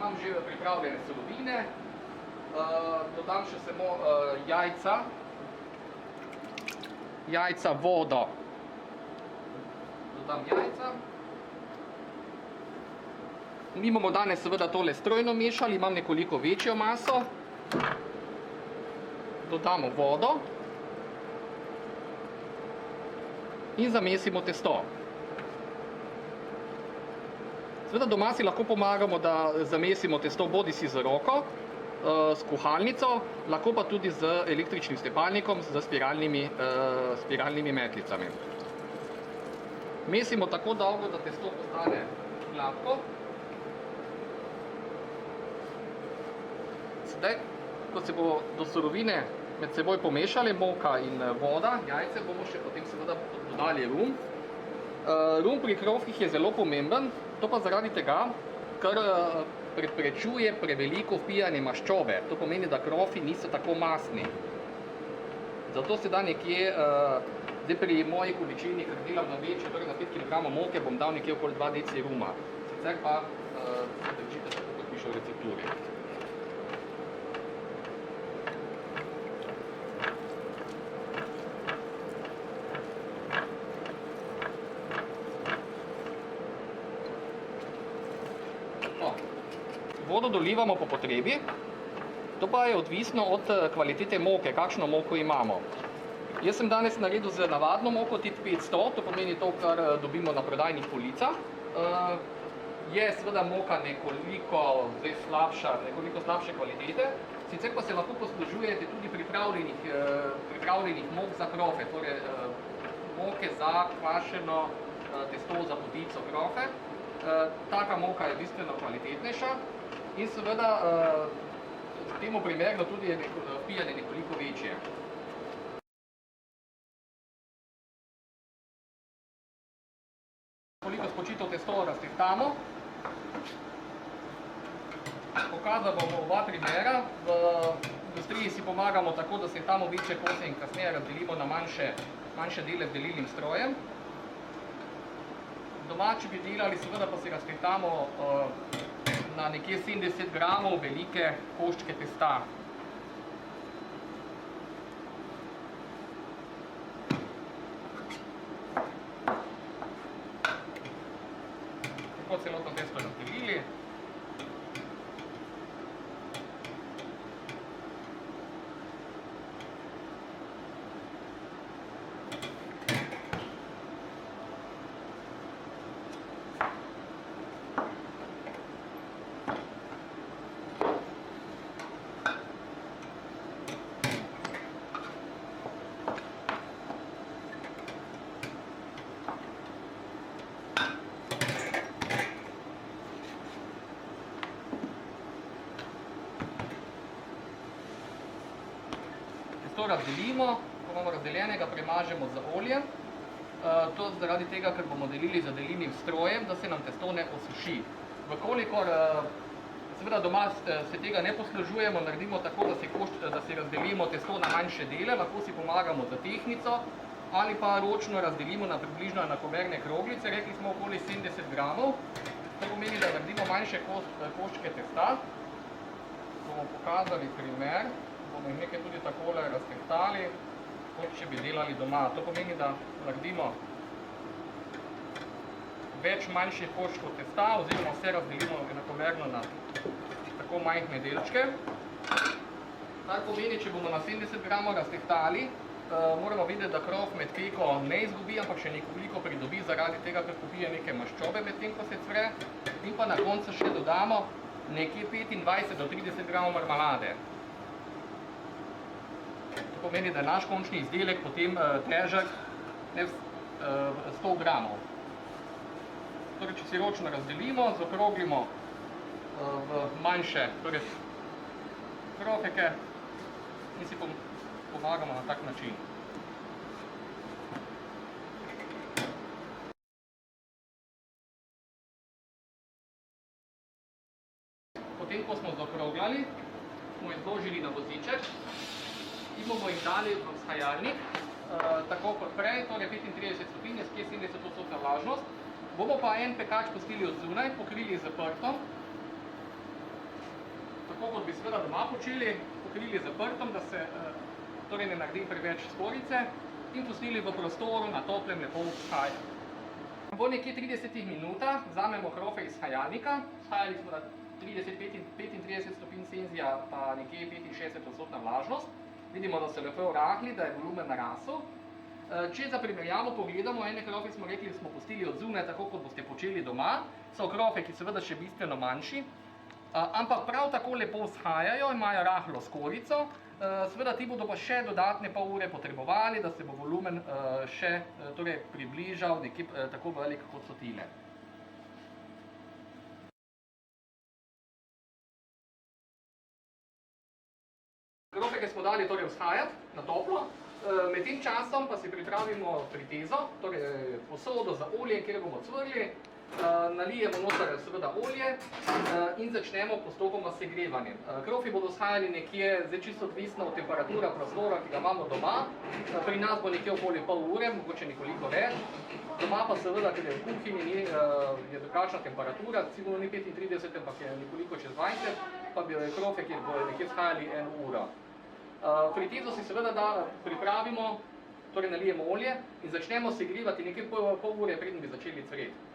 imam že pripravljene surovine, dodam še samo jajca, vodo. Dodam jajca. Mi bomo danes seveda tole strojno mešali, imam nekoliko večjo maso. Dodamo vodo. In zamesimo testo. Seveda doma si lahko pomagamo, da zamesimo testo bodisi z roko, s kuhalnico, lahko pa tudi z električnim stepalnikom, z spiralnimi metlicami. Mesimo tako dolgo, da testo postane gladko. Sedaj, ko se bo do surovine med seboj pomešali, moka in voda, jajce, bomo še potem seveda dodali rum. Rum pri krofih je zelo pomemben, to pa zaradi tega, ker preprečuje preveliko vpijanje maščobe. To pomeni, da krofi niso tako masni. Zato se da nekje, zdaj pri moji količini, ker delam na večje, torej na 5 kg moke, bom dal nekje okoli 2 deci ruma. Sicer pa se držite tako, kot piše v recepturi. Vodo dolivamo po potrebi, to pa je odvisno od kvalitete moke, kakšno moko imamo. Jaz sem danes naredil z navadno moko TIT 500, to pomeni to, kar dobimo na prodajnih policah. Je seveda moka nekoliko slabše kvalitete, sicer pa se lahko poslužujete tudi pripravljenih mok za krofe, torej moke za kvašeno testo za potico krofe. Taka moka je bistveno kvalitetnejša. In seveda temu primerno tudi je vpijanje nekoliko večje. Koliko spočito testo raztehtamo. Pokazal bomo oba primera. V industriji si pomagamo tako, da sehtamo večje kose in kasneje razdelimo na manjše dele z delilnim strojem. Doma, če bi delali, seveda pa si raztehtamo na nekje 70 gramov velike koščke testa. Tako celotno testo razdelili. To razdelimo, ko imamo razdeljenega, premažemo z oljem. To zaradi tega, ker bomo delili z delilnim strojem, da se nam testo ne osuši. Vkolikor seveda doma se tega ne poslužujemo, naredimo tako, da si razdelimo testo na manjše dele, lahko si pomagamo z tehnico ali pa ročno razdelimo na približno enakomerne kroglice, rekli smo okoli 70 gramov. To pomeni, da naredimo manjše koščke testa. Bomo pokazali primer. Bomo jih nekaj tudi takole raztehtali, kot če bi delali doma. To pomeni, da naredimo več manjših koščkov testa, oziroma vse razdelimo enakomerno na tako majhne delčke. Kar pomeni, če bomo na 70 gramov raztehtali, moramo videti, da krof med peko ne izgubi, ampak še nekoliko pridobi zaradi tega, ker popije neke maščobe med tem, ko se cvre. In pa na koncu še dodamo nekje 25 do 30 gramov marmelade. To pomeni, da je naš končni izdelek potem težek 100 gramov. Torej, če si ročno razdelimo, zaokroglimo v manjše krofeke in si pomagamo na tak način. Potem, ko smo zaokroglali, smo izložili na voziček in bomo jih dali v vzhajalnik, tako kot prej, torej 35 stopinj, skje 70% vlažnost. Bomo pa en pekač pustili od zunaj, pokrili z prtom tako kot bi seveda doma počeli, pokrili z prtom, da se torej ne naredi preveč skorjice in pustili v prostoru na toplem lepo vzhaja. Po nekje 30 minutah vzamemo krofe iz hajalnika, vzhajali smo na 30-35 stopinj Celzija, pa nekje 65% vlažnost. Vidimo, da so lepo rahli, da je volumen narasel. Če za primerjavo pogledamo, ene krofe smo rekli, smo pustili od zunaj, tako kot boste počeli doma, so krofe, ki seveda še bistveno manjši, ampak prav tako lepo vzhajajo, imajo rahlo skorjico, seveda ti bodo pa še dodatne pol ure potrebovali, da se bo volumen še torej približal nekje tako velik, kot so tile. Krofe, ki smo dali torej vzhajati na toplo, med tem časom pa si pripravimo fritezo, torej posodo za olje, kjer bomo cvrli, nalijemo noter seveda olje in začnemo postopoma s segrevanjem. Krofi bodo vzhajali nekje, zdaj čisto odvisno od temperature prostora, ki ga imamo doma. Pri nas bo nekje okoli pol ure, mogoče nekoliko več. Doma pa seveda, ker je v kuhinji, je drugačna temperatura, sigurno ni 35, ampak je nekoliko čez 20, pa bi krofe, kjer bodo nekje vzhajali 1 uro. Fritezo si seveda pripravimo, torej nalijemo olje in začnemo segrevati nekaj pol ure, preden bi začeli cvreti.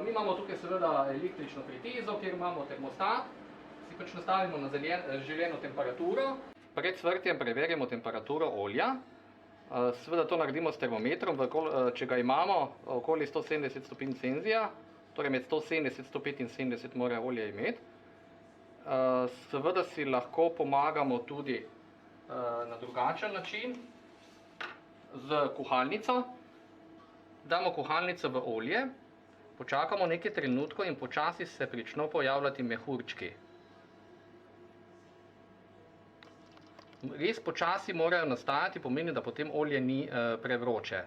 Mi imamo tukaj seveda električno fritezo, kjer imamo termostat, si pač nastavimo na želeno temperaturo. Pred cvrtjem preverimo temperaturo olja, seveda to naredimo s termometrom, če ga imamo okoli 170 stopinj Celzija, torej med 170 in 175 mora olje imeti. Seveda si lahko pomagamo tudi na drugačen način z kuhalnico. Damo kuhalnico v olje, počakamo nekaj trenutkov in počasi se pričnejo pojavljati mehurčki. Res počasi morajo nastajati, pomeni, da potem olje ni prevroče.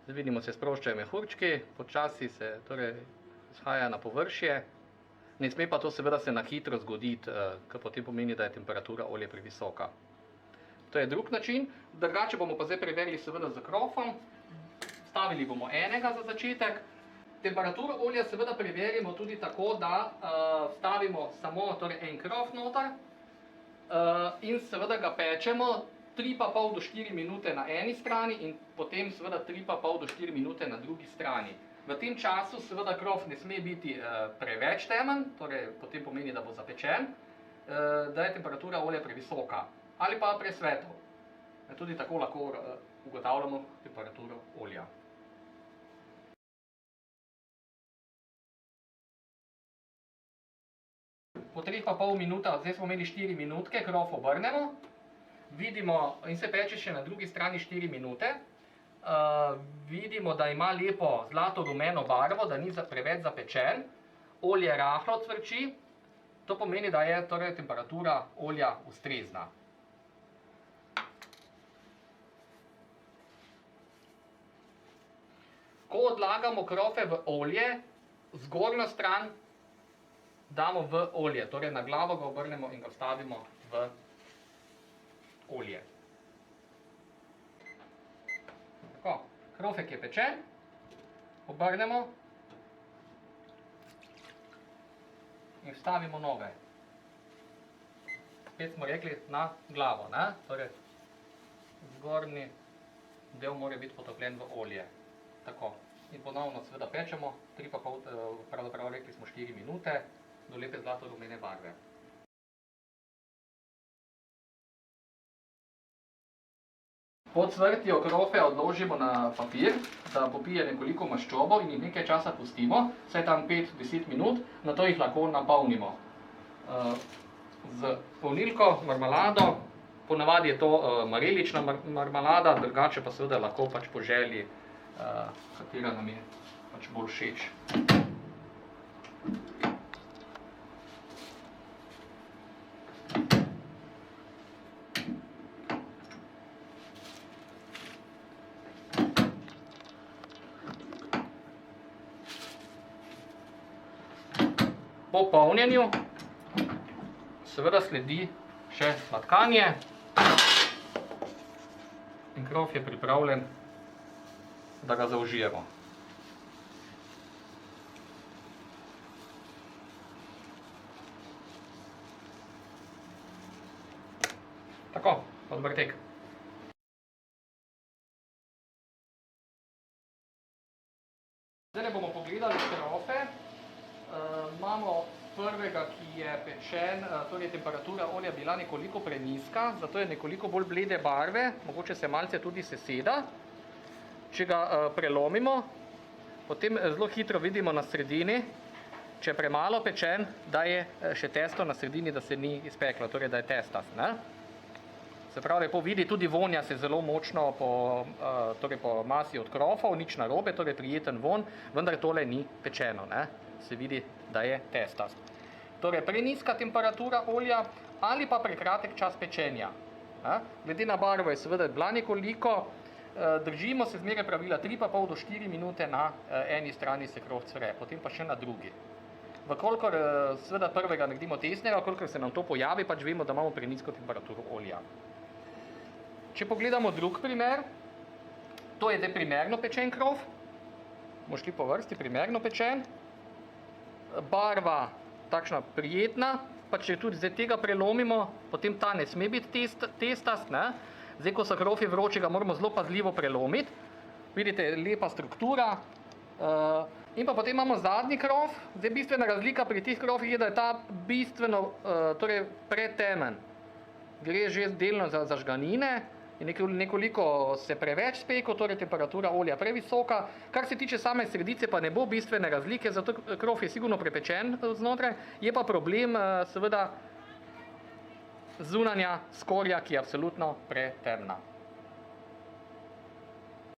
Zdaj vidimo, se sproščajo mehurčki, počasi se torej vzhaja na površje. Ne sme pa to seveda se na hitro zgoditi, ker potem pomeni, da je temperatura olje previsoka. To je drug način. Drugače bomo pa zdaj preverili seveda z krofom. Stavili bomo enega za začetek. Temperaturo olja seveda preverimo tudi tako, da stavimo samo torej en krof noter in seveda ga pečemo 3,5 do 4 minute na eni strani in potem seveda 3,5 do 4 minute na drugi strani. V tem času seveda krof ne sme biti preveč temen, torej potem pomeni, da bo zapečen, da je temperatura olja previsoka ali pa presvetlo. Tudi tako lahko ugotavljamo temperaturo olja. Po 3,5 minuta, zdaj smo imeli 4 minutke, krof obrnemo, vidimo in se peče še na drugi strani 4 minute. Vidimo, da ima lepo zlato-rumeno barvo, da ni preveč zapečen, olje rahlo cvrči, to pomeni, da je torej temperatura olja ustrezna. Ko odlagamo krofe v olje, zgornjo stran damo v olje, torej na glavo ga obrnemo in ga vstavimo v olje. Tako, krofek je pečen, obrnemo in vstavimo nove. Spet smo rekli na glavo, ne? Torej, zgornji del mora biti potopljen v olje. Tako, in ponovno seveda pečemo, 3,5, pravzaprav rekli smo 4 minute, do lepe zlato-rumene barve. Po cvrtju krofe odložimo na papir, da popije nekoliko maščobo in jih nekaj časa pustimo, vsaj tam 5-10 minut, nato jih lahko napolnimo. Z polnilko, marmelado, ponavadi je to marelična marmelada, drugače pa seveda lahko pač po želji, katera nam je pač bolj všeč. Po polnjenju seveda sledi še sladkanje in krof je pripravljen, da ga zaužijemo. Tako, odvrtek. Zdaj bomo pogledali krofe. Imamo prvega, ki je pečen, torej temperatura olja bila nekoliko prenizka, zato je nekoliko bolj blede barve, mogoče se malce tudi seseda. Če ga prelomimo, potem zelo hitro vidimo na sredini, če je premalo pečen, da je še testo na sredini, da se ni izpeklo, torej da je testast. Ne? Se pravi, lepo vidi, tudi vonja se zelo močno po masi od krofov, nič narobe, torej prijeten von, vendar tole ni pečeno, ne? Se vidi, da je testast. Torej, prenizka temperatura olja ali pa prekratek čas pečenja. Glede na barvo je seveda bila nekoliko, držimo se zmeraj pravila 3,5 do 4 minute na eni strani se krof cvre, potem pa še na drugi. Vkolikor seveda prvega naredimo tesnega, kolikor se nam to pojavi, pač vemo, da imamo prenizko temperaturo olja. Če pogledamo drug primer, to je zdaj primerno pečen krof, bomo šli po vrsti, primerno pečen, barva takšna prijetna, pa če tudi zdaj tega prelomimo, potem ta ne sme biti testast, ne? Zdaj, ko so krofi vroči, ga moramo zelo pazljivo prelomiti, vidite, lepa struktura, in pa potem imamo zadnji krof, zdaj bistvena razlika pri teh krofih je, da je ta bistveno, torej pretemen, gre že delno za žganine, in nekoliko se preveč spekel, torej temperatura olja previsoka. Kar se tiče same sredice, pa ne bo bistvene razlike, zato krof je sigurno prepečen znotraj, je pa problem seveda zunanja skorja, ki je absolutno pretemna.